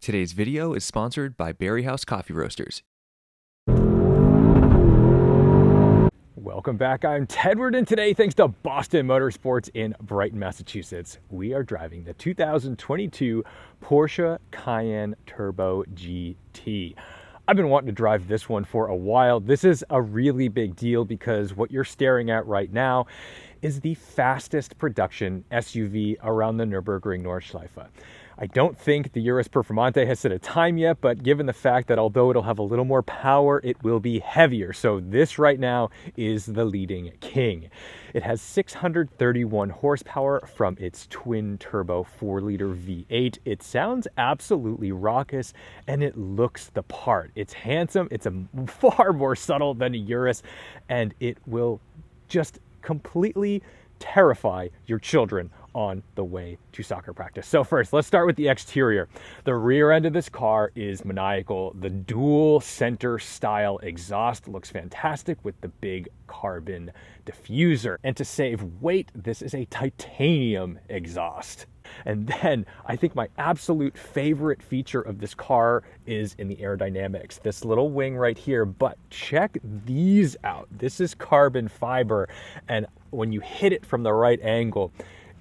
Today's video is sponsored by Berry House Coffee Roasters. Welcome back, I'm Tedward, and today, thanks to Boston Motorsports in Brighton, Massachusetts, we are driving the 2022 Porsche Cayenne Turbo GT. I've been wanting to drive this one for a while. This is a really big deal because what you're staring at right now is the fastest production SUV around the Nürburgring Nordschleife. I don't think the Urus Performante has set a time yet, but given the fact that although it'll have a little more power, it will be heavier. So this right now is the leading king. It has 631 horsepower from its twin-turbo 4-liter V8. It sounds absolutely raucous, and it looks the part. It's handsome, it's far more subtle than a Urus, and it will just completely terrify your children on the way to soccer practice. So first, let's start with the exterior. The rear end of this car is maniacal. The dual center style exhaust looks fantastic with the big carbon diffuser. And to save weight, this is a titanium exhaust. And then I think my absolute favorite feature of this car is in the aerodynamics. This little wing right here, but check these out. This is carbon fiber, and when you hit it from the right angle,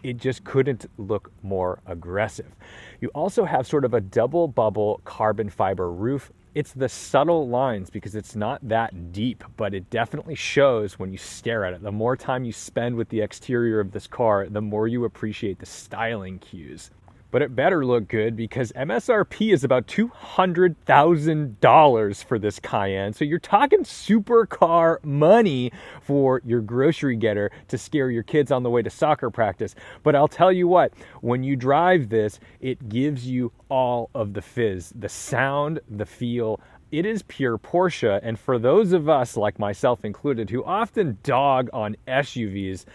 it just couldn't look more aggressive. You also have sort of a double bubble carbon fiber roof. It's the subtle lines because it's not that deep, but it definitely shows when you stare at it. The more time you spend with the exterior of this car, the more you appreciate the styling cues. But it better look good because MSRP is about $200,000 for this Cayenne. So you're talking supercar money for your grocery getter to scare your kids on the way to soccer practice. But I'll tell you what, when you drive this, it gives you all of the fizz, the sound, the feel. It is pure Porsche. And for those of us, like myself included, who often dog on SUVs,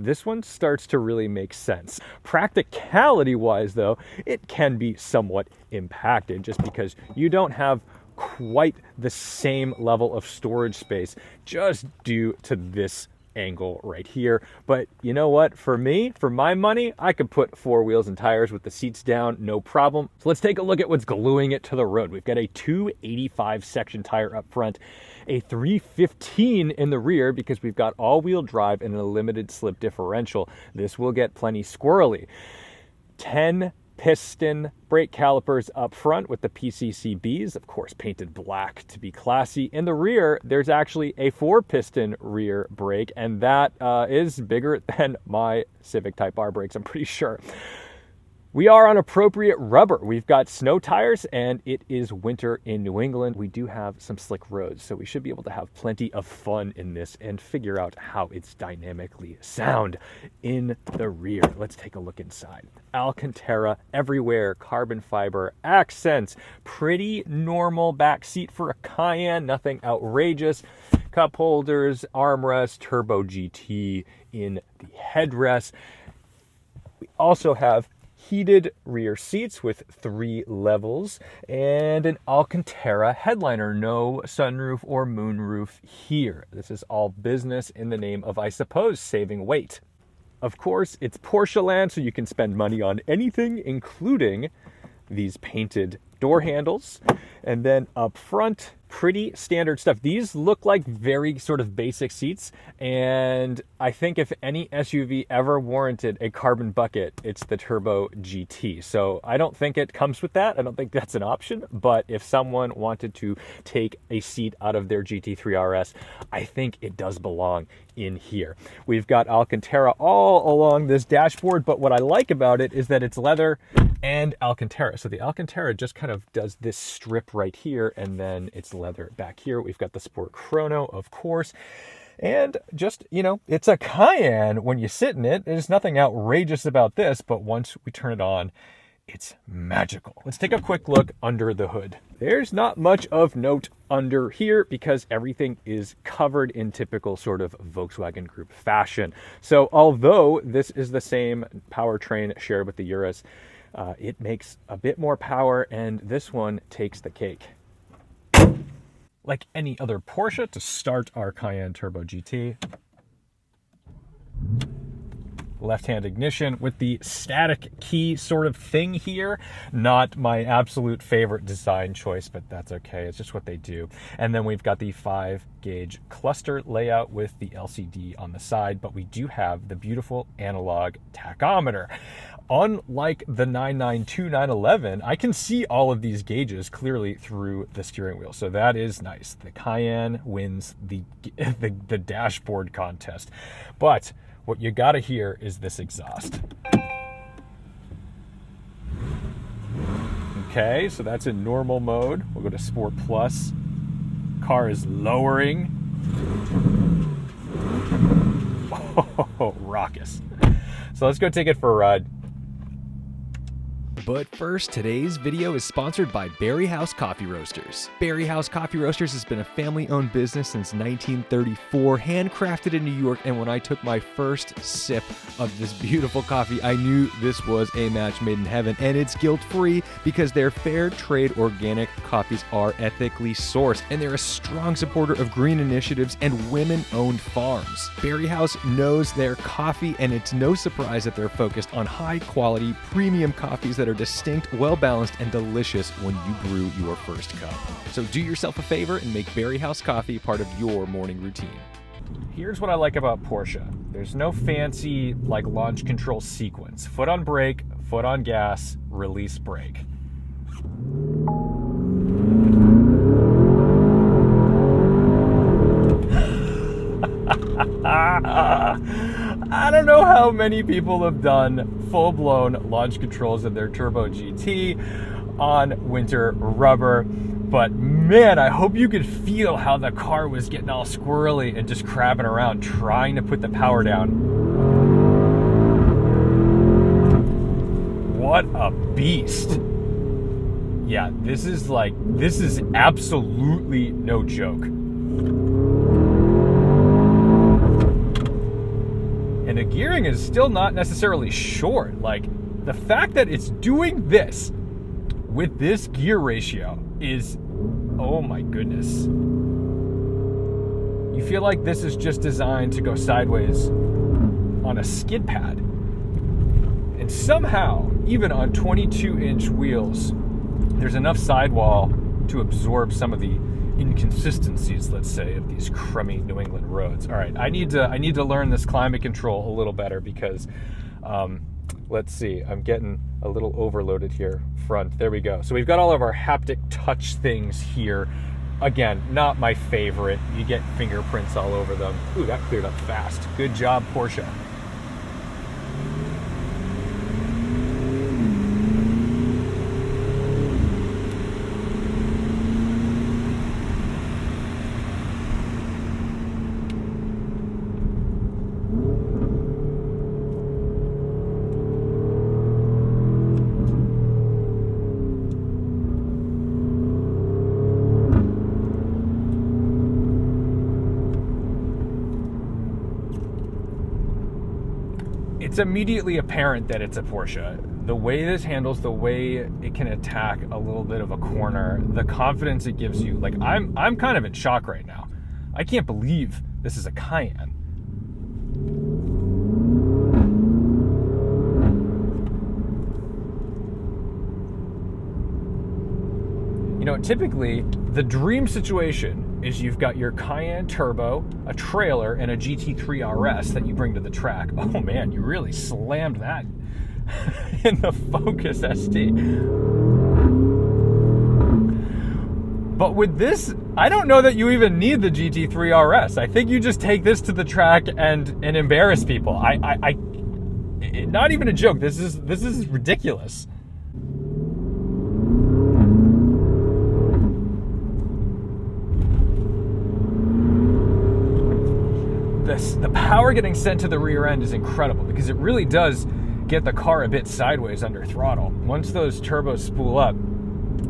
this one starts to really make sense. Practicality-wise, though, it can be somewhat impacted just because you don't have quite the same level of storage space just due to this angle right here. But you know what? For me, for my money, I could put 4 wheels and tires with the seats down, no problem. So let's take a look at what's gluing it to the road. We've got a 285 section tire up front, a 315 in the rear because we've got all-wheel drive and a limited slip differential. This will get plenty squirrely. 10 piston brake calipers up front with the PCCBs, of course painted black to be classy. In the rear, there's actually a 4-piston rear brake, and that is bigger than my Civic Type R brakes, I'm pretty sure. We are on appropriate rubber. We've got snow tires, and it is winter in New England. We do have some slick roads, so we should be able to have plenty of fun in this and figure out how it's dynamically sound in the rear. Let's take a look inside. Alcantara everywhere, carbon fiber accents, pretty normal back seat for a Cayenne, nothing outrageous. Cup holders, armrest, Turbo GT in the headrest. We also have heated rear seats with 3 levels and an Alcantara headliner. No sunroof or moonroof here. This is all business in the name of, I suppose, saving weight. Of course, it's Porsche land, so you can spend money on anything, including these painted door handles. And then up front, pretty standard stuff. These look like very sort of basic seats, and I think if any SUV ever warranted a carbon bucket, it's the Turbo GT. So I don't think it comes with that. I don't think that's an option, but if someone wanted to take a seat out of their GT3 RS, I think it does belong in here. We've got Alcantara all along this dashboard, but what I like about it is that it's leather and Alcantara. So the Alcantara just kind of does this strip right here, and then it's leather back here. We've got the Sport Chrono, of course. And just, you know, it's a Cayenne when you sit in it. There's nothing outrageous about this, but once we turn it on, it's magical. Let's take a quick look under the hood. There's not much of note under here because everything is covered in typical sort of Volkswagen Group fashion. So although this is the same powertrain shared with the Urus, it makes a bit more power, and this one takes the cake. Like any other Porsche, to start our Cayenne Turbo GT, left-hand ignition with the static key sort of thing here. Not my absolute favorite design choice, but that's okay. It's just what they do. And then we've got the 5-gauge cluster layout with the LCD on the side, but we do have the beautiful analog tachometer. Unlike the 992 911, I can see all of these gauges clearly through the steering wheel, so that is nice. The Cayenne wins the dashboard contest. But what you gotta hear is this exhaust. Okay, so that's in normal mode. We'll go to Sport Plus. Car is lowering. Oh, raucous. So let's go take it for a ride. But first, today's video is sponsored by Berry House Coffee Roasters. Berry House Coffee Roasters has been a family-owned business since 1934, handcrafted in New York, and when I took my first sip of this beautiful coffee, I knew this was a match made in heaven, and it's guilt-free because their fair trade organic coffees are ethically sourced, and they're a strong supporter of green initiatives and women-owned farms. Berry House knows their coffee, and it's no surprise that they're focused on high-quality, premium coffees that are distinct, well-balanced, and delicious when you brew your first cup. So do yourself a favor and make Berry House coffee part of your morning routine. Here's what I like about Porsche. There's no fancy like launch control sequence. Foot on brake, foot on gas, release brake. I don't know how many people have done full-blown launch controls of their Turbo GT on winter rubber, but man, I hope you could feel how the car was getting all squirrely and just crabbing around trying to put the power down. What a beast. Yeah, this is absolutely no joke. And the gearing is still not necessarily short. Like, the fact that it's doing this with this gear ratio is, oh my goodness. You feel like this is just designed to go sideways on a skid pad. And somehow, even on 22-inch wheels, there's enough sidewall to absorb some of the inconsistencies, let's say, of these crummy New England roads. All right, I need to learn this climate control a little better because, let's see, I'm getting a little overloaded here front. There we go. So we've got all of our haptic touch things here. Again, not my favorite. You get fingerprints all over them. Ooh, that cleared up fast. Good job, Porsche. It's immediately apparent that it's a Porsche. The way this handles, the way it can attack a little bit of a corner, the confidence it gives you. Like, I'm kind of in shock right now. I can't believe this is a Cayenne. You know, typically, the dream situation is you've got your Cayenne Turbo, a trailer, and a GT3 RS that you bring to the track. Oh man, you really slammed that in the Focus ST. But with this, I don't know that you even need the GT3 RS. I think you just take this to the track and embarrass people. Not even a joke. This is ridiculous. The power getting sent to the rear end is incredible because it really does get the car a bit sideways under throttle. Once those turbos spool up,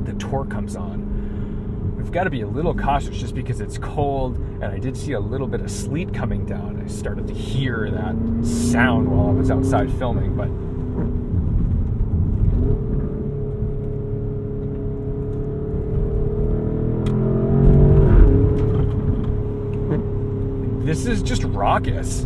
the torque comes on. We've got to be a little cautious just because it's cold, and I did see a little bit of sleet coming down. I started to hear that sound while I was outside filming, but this is just raucous.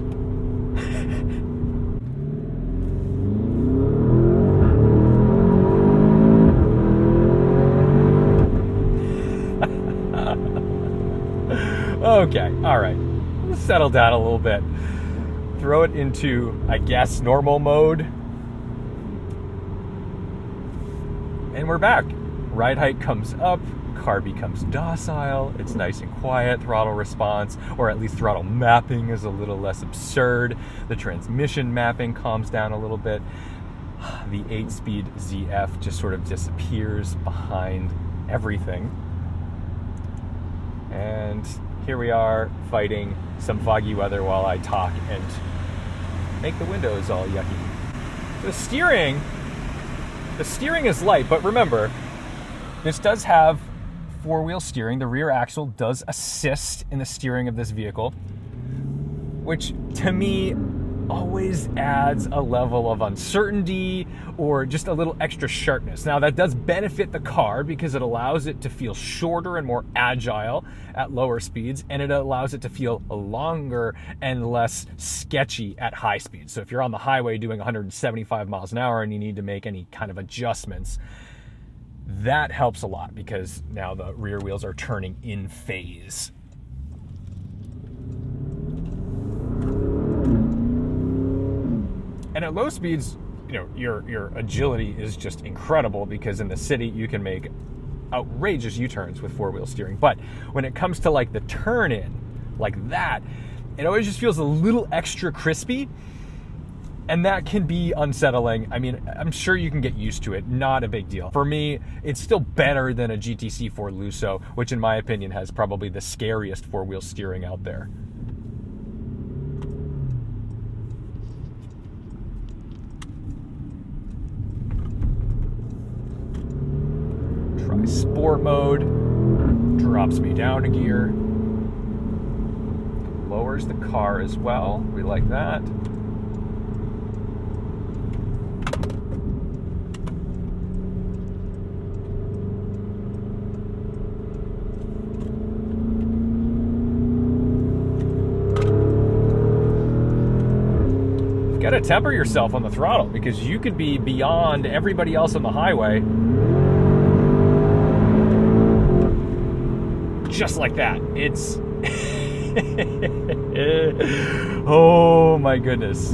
Okay, all right. Let's settle down a little bit. Throw it into, I guess, normal mode. And we're back. Ride height comes up, car becomes docile, it's nice and quiet, throttle response, or at least throttle mapping is a little less absurd. The transmission mapping calms down a little bit. The 8-speed ZF just sort of disappears behind everything. And here we are fighting some foggy weather while I talk and make the windows all yucky. The steering is light, but remember, this does have four-wheel steering. The rear axle does assist in the steering of this vehicle, which to me always adds a level of uncertainty or just a little extra sharpness. Now that does benefit the car because it allows it to feel shorter and more agile at lower speeds, and it allows it to feel longer and less sketchy at high speeds. So if you're on the highway doing 175 miles an hour and you need to make any kind of adjustments, that helps a lot because now the rear wheels are turning in phase. And at low speeds, your agility is just incredible because in the city you can make outrageous U-turns with four-wheel steering. But when it comes to like the turn in, like that, it always just feels a little extra crispy. And that can be unsettling. I mean, I'm sure you can get used to it. Not a big deal. For me, it's still better than a GTC4 Lusso, which in my opinion has probably the scariest four-wheel steering out there. Try sport mode. Drops me down a gear. Lowers the car as well. We like that. Got to temper yourself on the throttle because you could be beyond everybody else on the highway just like that. It's oh my goodness.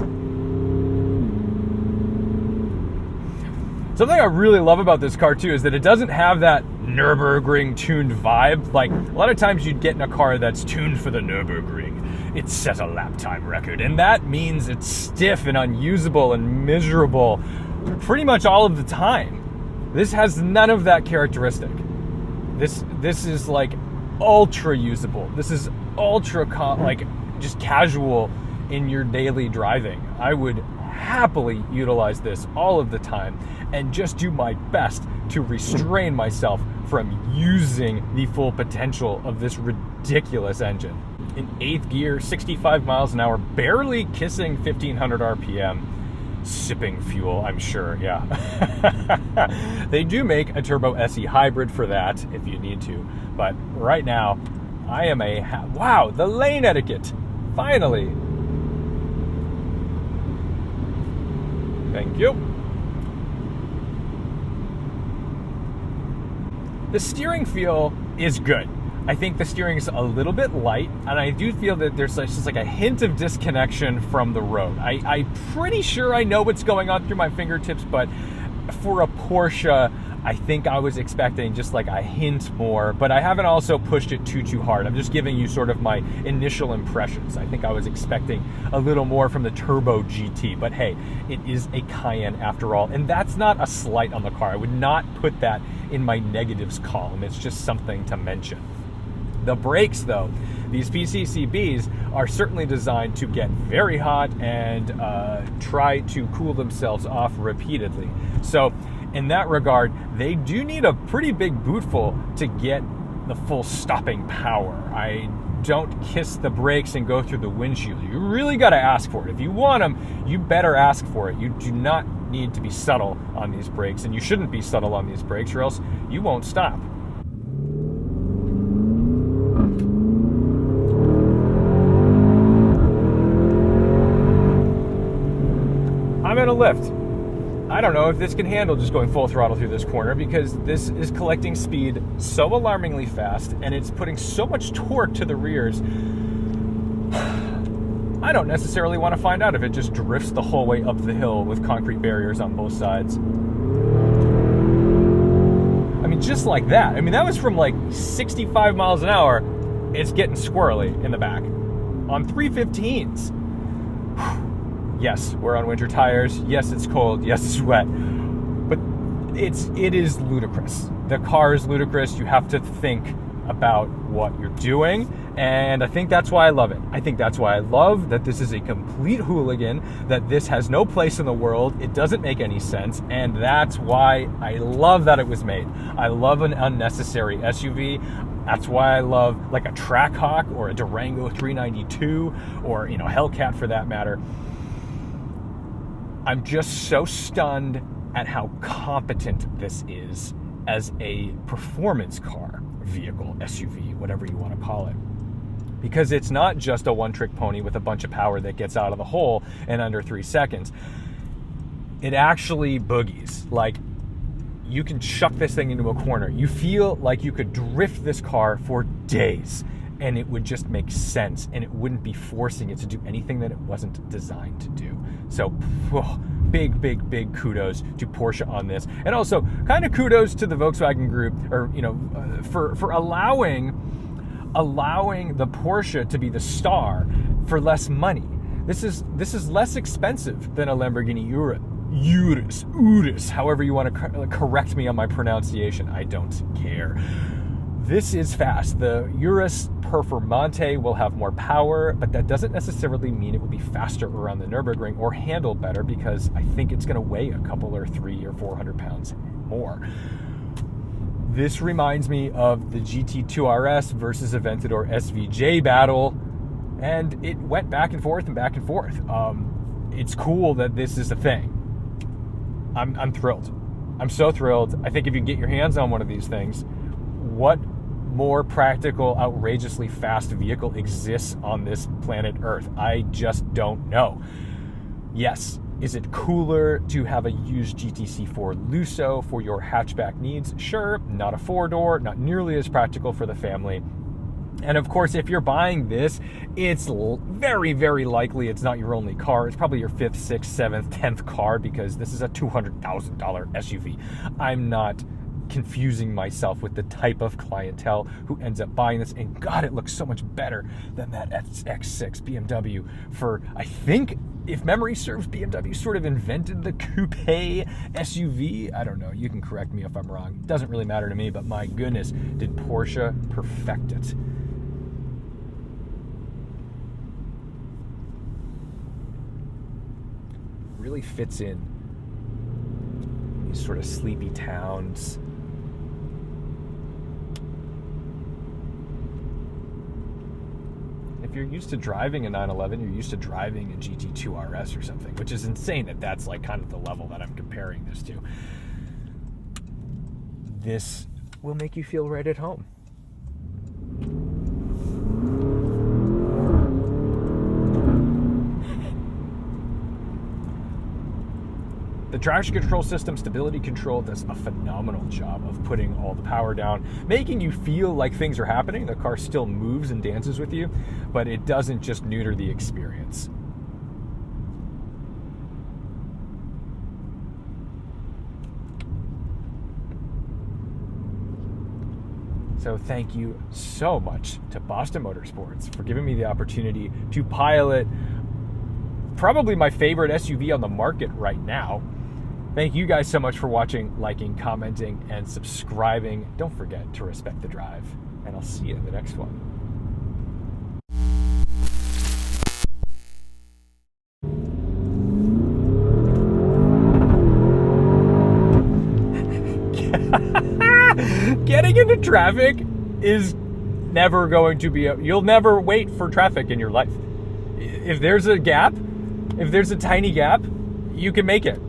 Something I really love about this car too is that it doesn't have that Nürburgring tuned vibe. Like a lot of times you'd get in a car that's tuned for the Nürburgring. It set a lap time record, and that means it's stiff and unusable and miserable pretty much all of the time. This has none of that characteristic. This is like ultra usable. This is ultra like just casual in your daily driving. I would happily utilize this all of the time and just do my best to restrain myself from using the full potential of this ridiculous engine. In 8th gear, 65 miles an hour, barely kissing 1500 RPM, sipping fuel, I'm sure, yeah. They do make a Turbo SE hybrid for that if you need to, but right now, I am wow, the lane etiquette, finally. Thank you. The steering feel is good. I think the steering is a little bit light, and I do feel that there's just like a hint of disconnection from the road. I'm pretty sure I know what's going on through my fingertips, but for a Porsche, I think I was expecting just like a hint more, but I haven't also pushed it too hard. I'm just giving you sort of my initial impressions. I think I was expecting a little more from the Turbo GT, but hey, it is a Cayenne after all, and that's not a slight on the car. I would not put that in my negatives column. It's just something to mention. The brakes, though, these PCCBs are certainly designed to get very hot and try to cool themselves off repeatedly. So in that regard, they do need a pretty big bootful to get the full stopping power. I don't kiss the brakes and go through the windshield. You really got to ask for it. If you want them, you better ask for it. You do not need to be subtle on these brakes, and you shouldn't be subtle on these brakes, or else you won't stop. I'm in a lift. I don't know if this can handle just going full throttle through this corner, because this is collecting speed so alarmingly fast and it's putting so much torque to the rears. I don't necessarily want to find out if it just drifts the whole way up the hill with concrete barriers on both sides. I mean, just like that. I mean, that was from like 65 miles an hour. It's getting squirrely in the back. On 315s. Yes, we're on winter tires. Yes, it's cold. Yes, it's wet. But it is ludicrous. The car is ludicrous. You have to think about what you're doing. And I think that's why I love it. I think that's why I love that this is a complete hooligan, that this has no place in the world. It doesn't make any sense. And that's why I love that it was made. I love an unnecessary SUV. That's why I love like a Trackhawk or a Durango 392 or, Hellcat for that matter. I'm just so stunned at how competent this is as a performance car, vehicle, SUV, whatever you want to call it. Because it's not just a one-trick pony with a bunch of power that gets out of the hole in under 3 seconds. It actually boogies. Like, you can chuck this thing into a corner. You feel like you could drift this car for days and it would just make sense, and it wouldn't be forcing it to do anything that it wasn't designed to do. So big kudos to Porsche on this. And also kind of kudos to the Volkswagen group, or for allowing the Porsche to be the star for less money. This is less expensive than a Lamborghini Urus, however you want to correct me on my pronunciation. I don't care. This is fast. The Urus Performante will have more power, but that doesn't necessarily mean it will be faster around the Nürburgring or handle better, because I think it's going to weigh a couple or 300 or 400 pounds more. This reminds me of the GT2 RS versus Aventador SVJ battle, and it went back and forth and back and forth. It's cool that this is a thing. I'm thrilled. I'm so thrilled. I think if you get your hands on one of these things, what more practical, outrageously fast vehicle exists on this planet Earth? I just don't know. Yes, is it cooler to have a used GTC4 Lusso for your hatchback needs? Sure, not a 4-door, not nearly as practical for the family. And of course, if you're buying this, it's very, very likely it's not your only car. It's probably your 5th, 6th, 7th, 10th car, because this is a $200,000 SUV. I'm not confusing myself with the type of clientele who ends up buying this. And God, it looks so much better than that X6 BMW. For, I think, if memory serves, BMW sort of invented the coupe SUV. I don't know. You can correct me if I'm wrong. It doesn't really matter to me, but my goodness, did Porsche perfect it. Really fits in these sort of sleepy towns. If you're used to driving a 911, you're used to driving a GT2 RS or something, which is insane that that's like kind of the level that I'm comparing this to. This will make you feel right at home. The traction control system, stability control, does a phenomenal job of putting all the power down, making you feel like things are happening. The car still moves and dances with you, but it doesn't just neuter the experience. So thank you so much to Boston Motorsports for giving me the opportunity to pilot probably my favorite SUV on the market right now. Thank you guys so much for watching, liking, commenting, and subscribing. Don't forget to respect the drive, and I'll see you in the next one. Getting into traffic is never going to be you'll never wait for traffic in your life. If there's a gap, if there's a tiny gap, you can make it.